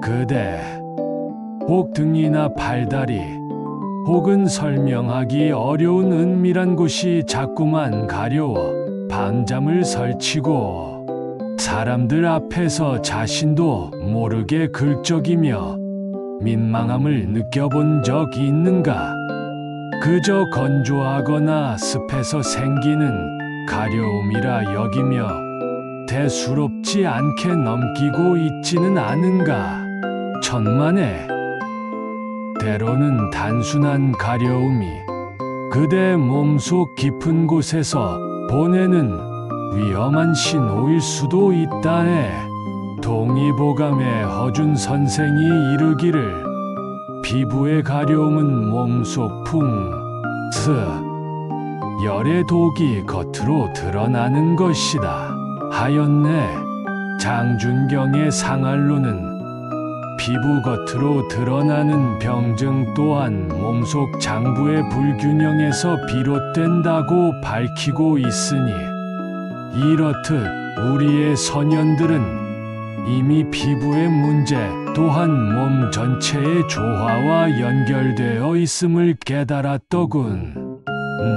그대 혹 등이나 팔다리 혹은 설명하기 어려운 은밀한 곳이 자꾸만 가려워 밤잠을 설치고 사람들 앞에서 자신도 모르게 긁적이며 민망함을 느껴본 적 있는가? 그저 건조하거나 습해서 생기는 가려움이라 여기며 대수롭지 않게 넘기고 있지는 않은가? 천만에 때로는 단순한 가려움이 그대 몸속 깊은 곳에서 보내는 위험한 신호일 수도 있다네. 동의보감의 허준 선생이 이르기를 피부의 가려움은 몸속 열의 독이 겉으로 드러나는 것이다 하였네. 장준경의 상알로는 피부 겉으로 드러나는 병증 또한 몸속 장부의 불균형에서 비롯된다고 밝히고 있으니 이렇듯 우리의 선연들은 이미 피부의 문제 또한 몸 전체의 조화와 연결되어 있음을 깨달았더군.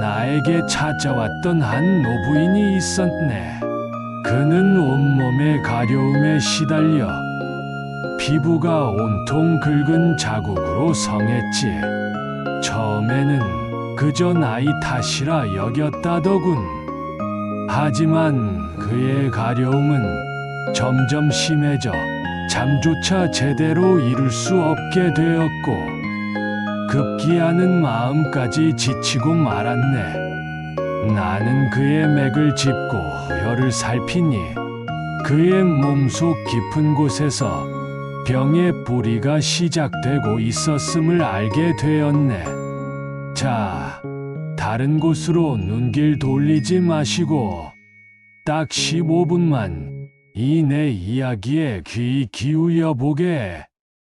나에게 찾아왔던 한 노부인이 있었네. 그는 온몸의 가려움에 시달려 피부가 온통 긁은 자국으로 성했지. 처음에는 그저 나이 탓이라 여겼다더군. 하지만 그의 가려움은 점점 심해져 잠조차 제대로 이룰 수 없게 되었고 급기야는 마음까지 지치고 말았네. 나는 그의 맥을 짚고 혀를 살피니 그의 몸속 깊은 곳에서 병의 뿌리가 시작되고 있었음을 알게 되었네. 자, 다른 곳으로 눈길 돌리지 마시고 딱 15분만 이 내 이야기에 귀 기울여 보게.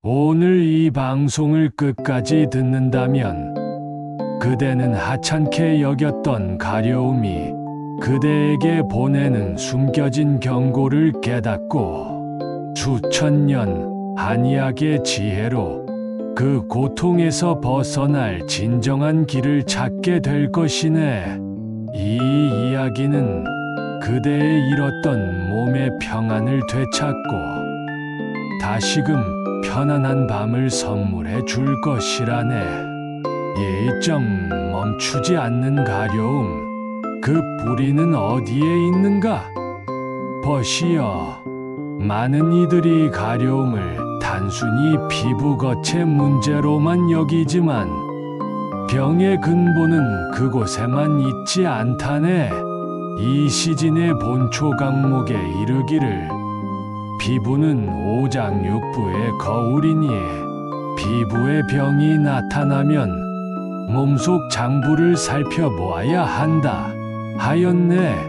오늘 이 방송을 끝까지 듣는다면 그대는 하찮게 여겼던 가려움이 그대에게 보내는 숨겨진 경고를 깨닫고 수천 년 한의학의 지혜로 그 고통에서 벗어날 진정한 길을 찾게 될 것이네. 이 이야기는 그대의 잃었던 몸의 평안을 되찾고 다시금 편안한 밤을 선물해 줄 것이라네. 일점 멈추지 않는 가려움, 그 뿌리는 어디에 있는가? 보시오. 많은 이들이 가려움을 단순히 피부 겉의 문제로만 여기지만 병의 근본은 그곳에만 있지 않다네. 이 시진의 본초 강목에 이르기를 피부는 오장육부의 거울이니 피부에 병이 나타나면 몸속 장부를 살펴보아야 한다 하였네.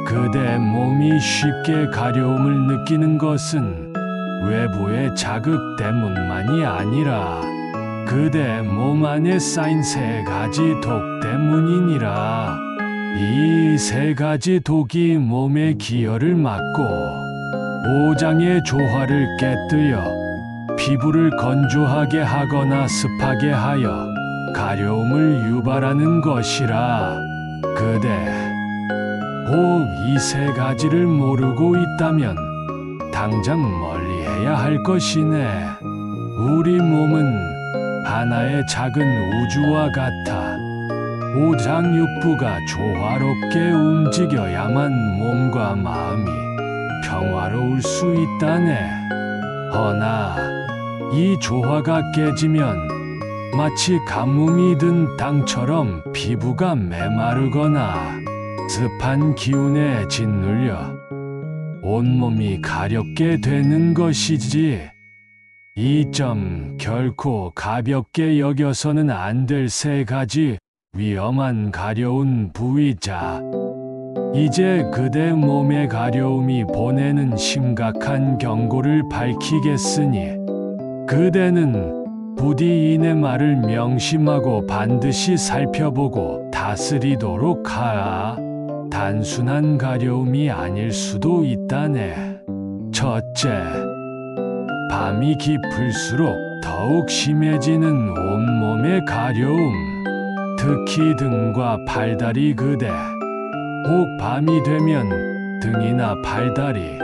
그대 몸이 쉽게 가려움을 느끼는 것은 외부의 자극 때문만이 아니라 그대 몸 안에 쌓인 세 가지 독 때문이니라. 이 세 가지 독이 몸의 기혈을 막고 오장의 조화를 깨뜨려 피부를 건조하게 하거나 습하게 하여 가려움을 유발하는 것이라. 그대 혹 이 세 가지를 모르고 있다면 당장 멀리해야 할 것이네. 우리 몸은 하나의 작은 우주와 같아 오장육부가 조화롭게 움직여야만 몸과 마음이 평화로울 수 있다네. 허나 이 조화가 깨지면 마치 가뭄이 든 땅처럼 피부가 메마르거나 습한 기운에 짓눌려 온몸이 가렵게 되는 것이지. 이 점 결코 가볍게 여겨서는 안 될 세 가지 위험한 가려운 부위자. 이제 그대 몸의 가려움이 보내는 심각한 경고를 밝히겠으니 그대는 부디 이내 말을 명심하고 반드시 살펴보고 다스리도록 하라. 단순한 가려움이 아닐 수도 있다네. 첫째, 밤이 깊을수록 더욱 심해지는 온몸의 가려움, 특히 등과 팔다리 그대. 혹 밤이 되면 등이나 팔다리,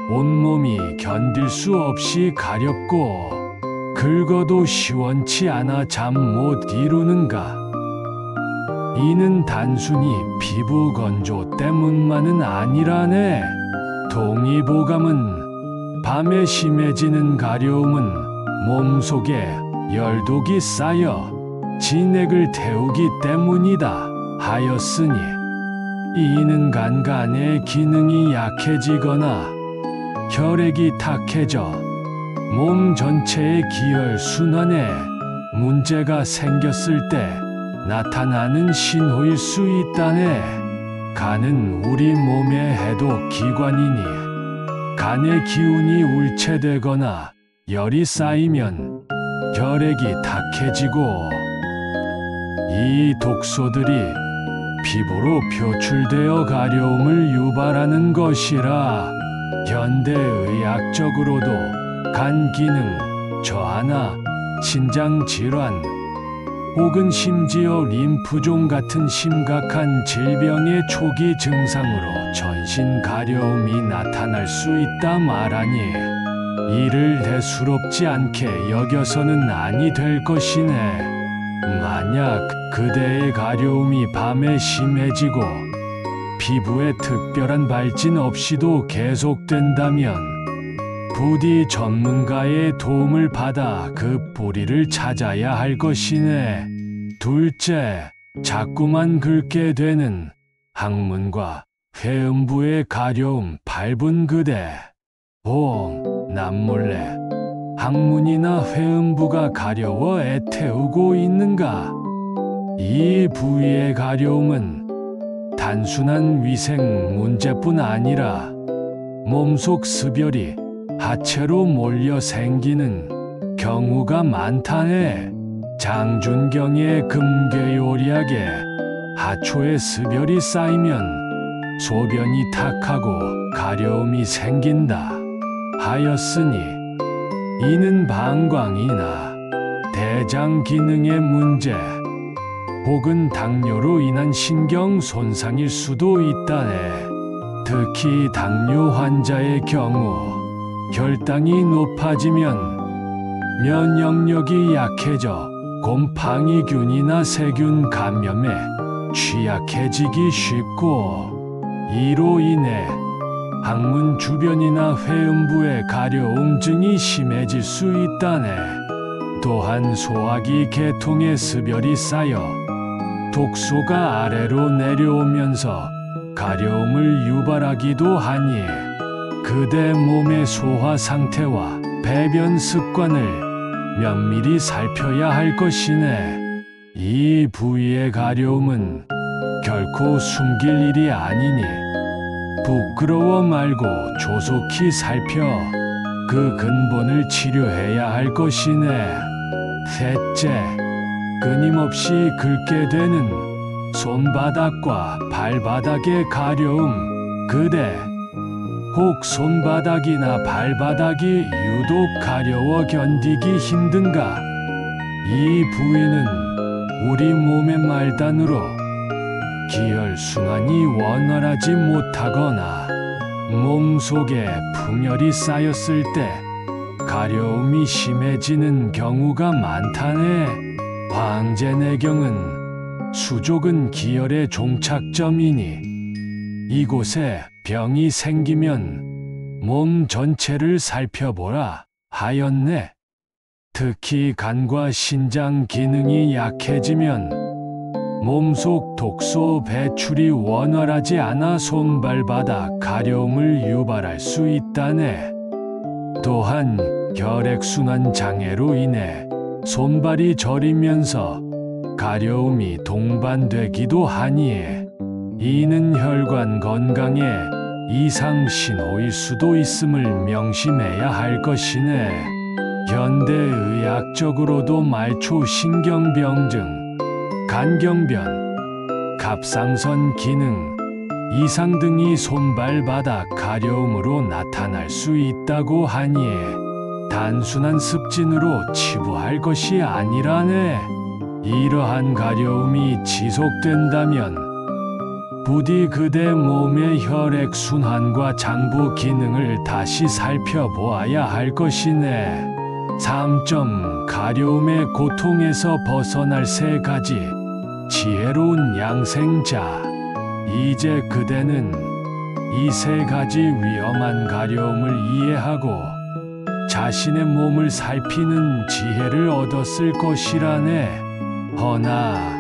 온몸이 견딜 수 없이 가렵고 긁어도 시원치 않아 잠 못 이루는가. 이는 단순히 피부 건조 때문만은 아니라네. 동의보감은 밤에 심해지는 가려움은 몸속에 열독이 쌓여 진액을 태우기 때문이다 하였으니, 이는 간간의 기능이 약해지거나 혈액이 탁해져 몸 전체의 기혈순환에 문제가 생겼을 때 나타나는 신호일 수 있다네. 간은 우리 몸의 해독 기관이니 간의 기운이 울체되거나 열이 쌓이면 혈액이 탁해지고 이 독소들이 피부로 표출되어 가려움을 유발하는 것이라. 현대의학적으로도 간 기능 저하나 신장 질환 혹은 심지어 림프종 같은 심각한 질병의 초기 증상으로 전신 가려움이 나타날 수 있다 말하니, 이를 대수롭지 않게 여겨서는 아니 될 것이네. 만약 그대의 가려움이 밤에 심해지고 피부에 특별한 발진 없이도 계속된다면 부디 전문가의 도움을 받아 그 뿌리를 찾아야 할 것이네. 둘째, 자꾸만 긁게 되는 항문과 회음부의 가려움 밟은 그대. 남몰래 항문이나 회음부가 가려워 애태우고 있는가? 이 부위의 가려움은 단순한 위생 문제뿐 아니라 몸속 습열이 하체로 몰려 생기는 경우가 많다네. 장준경의 금괴요리학에 하초에 습열이 쌓이면 소변이 탁하고 가려움이 생긴다 하였으니, 이는 방광이나 대장 기능의 문제 혹은 당뇨로 인한 신경 손상일 수도 있다네. 특히 당뇨 환자의 경우 혈당이 높아지면 면역력이 약해져 곰팡이균이나 세균 감염에 취약해지기 쉽고, 이로 인해 항문 주변이나 회음부의 가려움증이 심해질 수 있다네. 또한 소화기 계통에 습열이 쌓여 독소가 아래로 내려오면서 가려움을 유발하기도 하니, 그대 몸의 소화 상태와 배변 습관을 면밀히 살펴야 할 것이네. 이 부위의 가려움은 결코 숨길 일이 아니니 부끄러워 말고 조속히 살펴 그 근본을 치료해야 할 것이네. 셋째, 끊임없이 긁게 되는 손바닥과 발바닥의 가려움 그대. 혹 손바닥이나 발바닥이 유독 가려워 견디기 힘든가? 이 부위는 우리 몸의 말단으로 기혈순환이 원활하지 못하거나 몸속에 풍열이 쌓였을 때 가려움이 심해지는 경우가 많다네. 황제내경은 수족은 기혈의 종착점이니 이곳에 병이 생기면 몸 전체를 살펴보라 하였네. 특히 간과 신장 기능이 약해지면 몸속 독소 배출이 원활하지 않아 손발바닥 가려움을 유발할 수 있다네. 또한 혈액순환 장애로 인해 손발이 저리면서 가려움이 동반되기도 하니, 이는 혈관 건강에 이상 신호일 수도 있음을 명심해야 할 것이네. 현대의학적으로도 말초신경병증, 간경변, 갑상선 기능 이상 등이 손발바닥 가려움으로 나타날 수 있다고 하니, 단순한 습진으로 치부할 것이 아니라네. 이러한 가려움이 지속된다면 부디 그대 몸의 혈액순환과 장부 기능을 다시 살펴보아야 할 것이네. 3. 가려움의 고통에서 벗어날 3가지 지혜로운 양생자. 이제 그대는 이 3가지 위험한 가려움을 이해하고 자신의 몸을 살피는 지혜를 얻었을 것이라네. 허나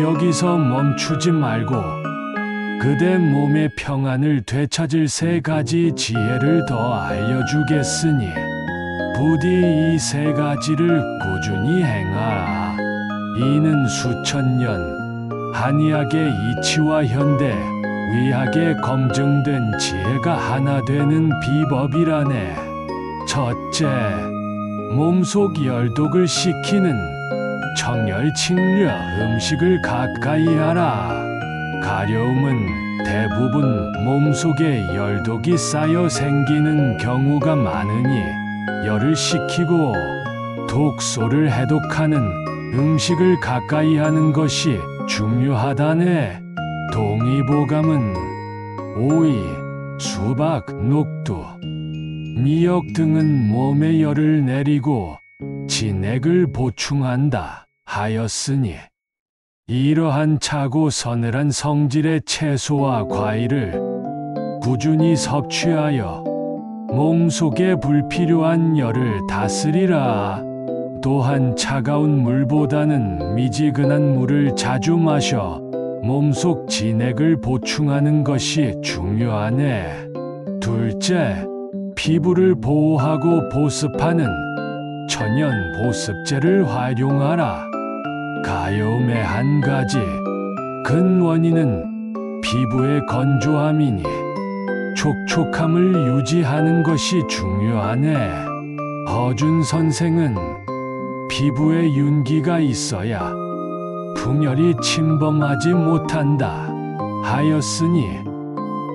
여기서 멈추지 말고 그대 몸의 평안을 되찾을 3가지 지혜를 더 알려주겠으니 부디 이 3가지를 꾸준히 행하라. 이는 수천 년 한의학의 이치와 현대 의학에 검증된 지혜가 하나 되는 비법이라네. 첫째, 몸속 열독을 식히는 청열칭려 음식을 가까이 하라. 가려움은 대부분 몸속에 열독이 쌓여 생기는 경우가 많으니 열을 식히고 독소를 해독하는 음식을 가까이 하는 것이 중요하다네. 동의보감은 오이, 수박, 녹두, 미역 등은 몸에 열을 내리고 진액을 보충한다 하였으니 이러한 차고 서늘한 성질의 채소와 과일을 꾸준히 섭취하여 몸속에 불필요한 열을 다스리라. 또한 차가운 물보다는 미지근한 물을 자주 마셔 몸속 진액을 보충하는 것이 중요하네. 둘째, 피부를 보호하고 보습하는 천연 보습제를 활용하라. 가려움의 한 가지 근원인은 피부의 건조함이니 촉촉함을 유지하는 것이 중요하네. 허준 선생은 피부에 윤기가 있어야 풍열이 침범하지 못한다 하였으니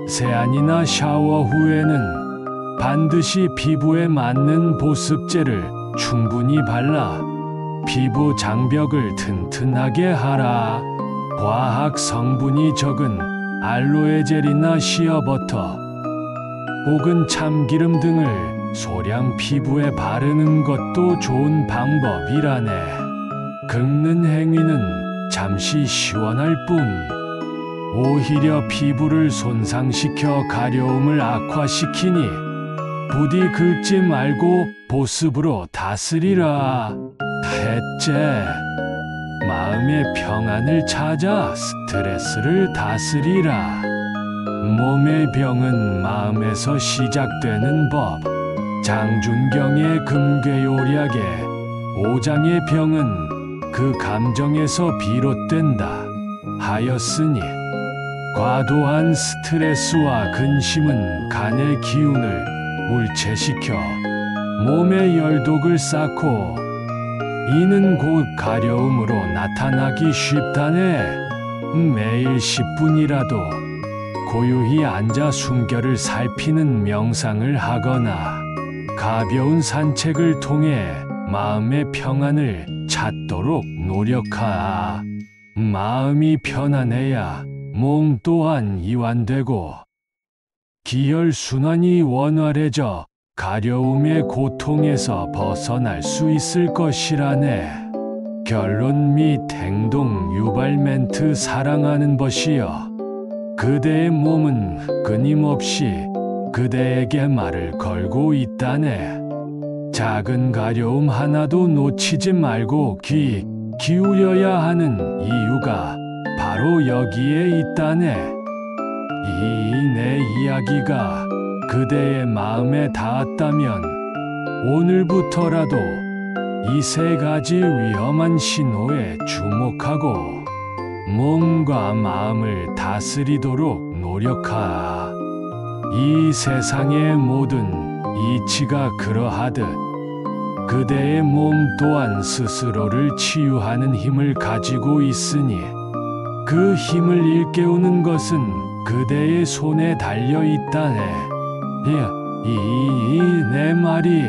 세안이나 샤워 후에는 반드시 피부에 맞는 보습제를 충분히 발라 피부 장벽을 튼튼하게 하라. 화학 성분이 적은 알로에 젤이나 시어버터 혹은 참기름 등을 소량 피부에 바르는 것도 좋은 방법이라네. 긁는 행위는 잠시 시원할 뿐 오히려 피부를 손상시켜 가려움을 악화시키니 부디 긁지 말고 보습으로 다스리라. 셋째, 마음의 평안을 찾아 스트레스를 다스리라. 몸의 병은 마음에서 시작되는 법. 장준경의 금괴요략의 5장의 병은 그 감정에서 비롯된다 하였으니 과도한 스트레스와 근심은 간의 기운을 울체시켜 몸에 열독을 쌓고 이는 곧 가려움으로 나타나기 쉽다네. 매일 10분이라도 고요히 앉아 숨결을 살피는 명상을 하거나 가벼운 산책을 통해 마음의 평안을 찾도록 노력하라. 마음이 편안해야 몸 또한 이완되고 기혈순환이 원활해져 가려움의 고통에서 벗어날 수 있을 것이라네. 결론 및 행동 유발 멘트. 사랑하는 것이여, 그대의 몸은 끊임없이 그대에게 말을 걸고 있다네. 작은 가려움 하나도 놓치지 말고 귀 기울여야 하는 이유가 바로 여기에 있다네. 이 내 이야기가 그대의 마음에 닿았다면 오늘부터라도 이 3가지 위험한 신호에 주목하고 몸과 마음을 다스리도록 노력하라. 이 세상의 모든 이치가 그러하듯 그대의 몸 또한 스스로를 치유하는 힘을 가지고 있으니 그 힘을 일깨우는 것은 그대의 손에 달려 있다네. 내 말이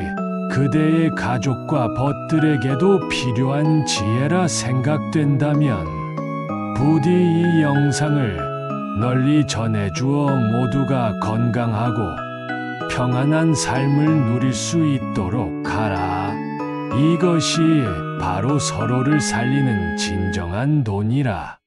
그대의 가족과 벗들에게도 필요한 지혜라 생각된다면 부디 이 영상을 널리 전해주어 모두가 건강하고 평안한 삶을 누릴 수 있도록 하라. 이것이 바로 서로를 살리는 진정한 돈이라.